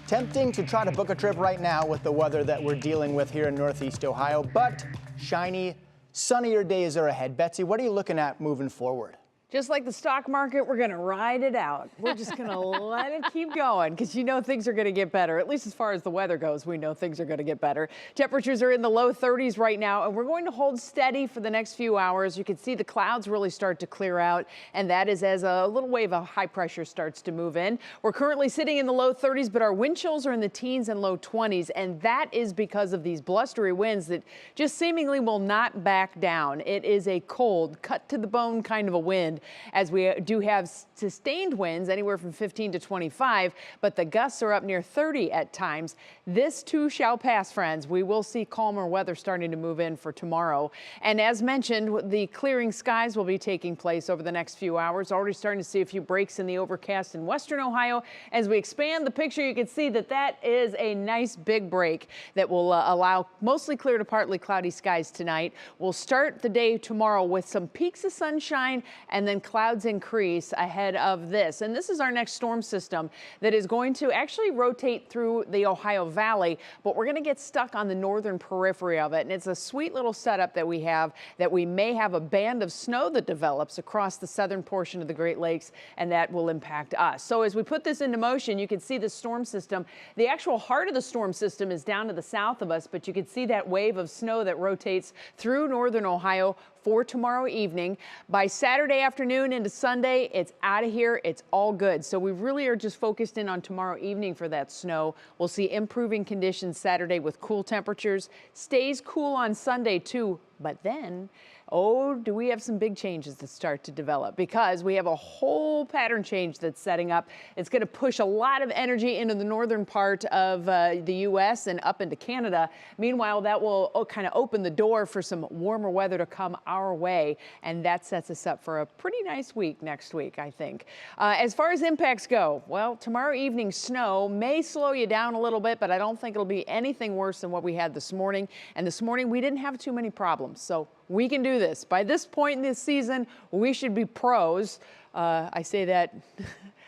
Tempting to try to book a trip right now with the weather that we're dealing with here in Northeast Ohio, but shiny, sunnier days are ahead. Betsy, what are you looking at moving forward? Just like the stock market, we're going to ride it out. We're just going to let it keep going because you know things are going to get better. At least as far as the weather goes, we know things are going to get better. Temperatures are in the low 30s right now, and we're going to hold steady for the next few hours. You can see the clouds really start to clear out, and that is as a little wave of high pressure starts to move in. We're currently sitting in the low 30s, but our wind chills are in the teens and low 20s, and that is because of these blustery winds that just seemingly will not back down. It is a cold, cut to the bone kind of a wind, as we do have sustained winds anywhere from 15 to 25, but the gusts are up near 30 at times. This too shall pass, friends. We will see calmer weather starting to move in for tomorrow. And as mentioned, the clearing skies will be taking place over the next few hours. Already starting to see a few breaks in the overcast in western Ohio. As we expand the picture, you can see that that is a nice big break that will allow mostly clear to partly cloudy skies tonight. We'll start the day tomorrow with some peaks of sunshine and then clouds increase ahead of this. And this is our next storm system that is going to actually rotate through the Ohio Valley, but we're going to get stuck on the northern periphery of it. And it's a sweet little setup that we have, that we may have a band of snow that develops across the southern portion of the Great Lakes, and that will impact us. So as we put this into motion, you can see the storm system. The actual heart of the storm system is down to the south of us, but you can see that wave of snow that rotates through northern Ohio for tomorrow evening. By Saturday afternoon into Sunday, it's out of here. It's all good. So we really are just focused in on tomorrow evening for that snow. We'll see improving conditions Saturday with cool temperatures. Stays cool on Sunday too, but then, oh, do we have some big changes that start to develop, because we have a whole pattern change that's setting up. It's going to push a lot of energy into the northern part of the U.S. and up into Canada. Meanwhile, that will kind of open the door for some warmer weather to come our way, and that sets us up for a pretty nice week next week, I think. As far as impacts go, well, tomorrow evening snow may slow you down a little bit, but I don't think it'll be anything worse than what we had this morning. And this morning we didn't have too many problems, so we can do this. By this point in this season, we should be pros. I say that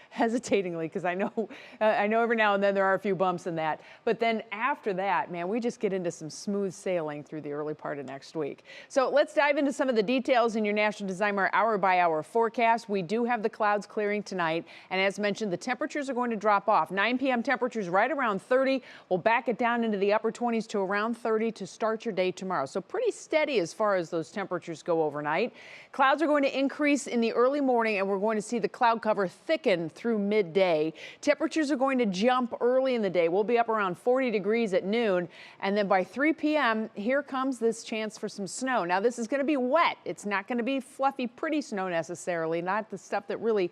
hesitatingly because I know every now and then there are a few bumps in that. But then after that, man, we just get into some smooth sailing through the early part of next week. So let's dive into some of the details in your National Designer hour-by-hour forecast. We do have the clouds clearing tonight. And as mentioned, the temperatures are going to drop off. 9 p.m. temperatures right around 30. We'll back it down into the upper 20s to around 30 to start your day tomorrow. So pretty steady as far as those temperatures go overnight. Clouds are going to increase in the early morning, and we're going to see the cloud cover thicken through midday. Temperatures are going to jump early in the day. We'll be up around 40 degrees at noon, and then by 3 p.m. here comes this chance for some snow. Now this is going to be wet. It's not going to be fluffy, pretty snow necessarily, not the stuff that really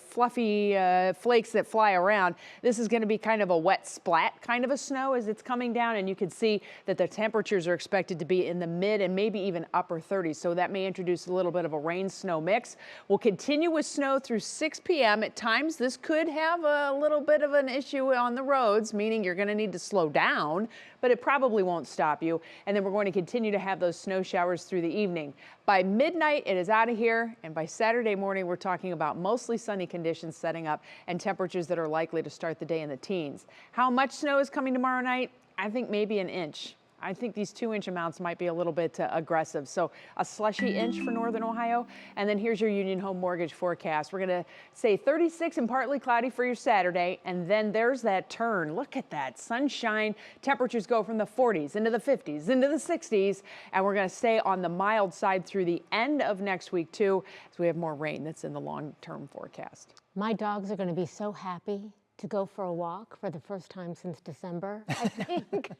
fluffy flakes that fly around. This is going to be kind of a wet splat kind of a snow as it's coming down, and you can see that the temperatures are expected to be in the mid and maybe even upper 30s, so that may introduce a little bit of a rain-snow mix. We'll continue with snow through 6 p.m. At times this could have a little bit of an issue on the roads, meaning you're going to need to slow down, but it probably won't stop you. And then we're going to continue to have those snow showers through the evening. By midnight, it is out of here, and by Saturday morning, we're talking about mostly sunny conditions setting up and temperatures that are likely to start the day in the teens. How much snow is coming tomorrow night? I think maybe an inch. I think these 2-inch amounts might be a little bit aggressive. So a slushy inch for northern Ohio. And then here's your Union Home Mortgage forecast. We're going to say 36 and partly cloudy for your Saturday. And then there's that turn. Look at that sunshine. Temperatures go from the 40s into the 50s into the 60s. And we're going to stay on the mild side through the end of next week too, as we have more rain that's in the long-term forecast. My dogs are going to be so happy to go for a walk for the first time since December, I think.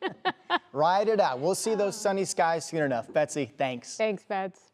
Ride it out. We'll see those sunny skies soon enough. Betsy, thanks. Thanks, Bets.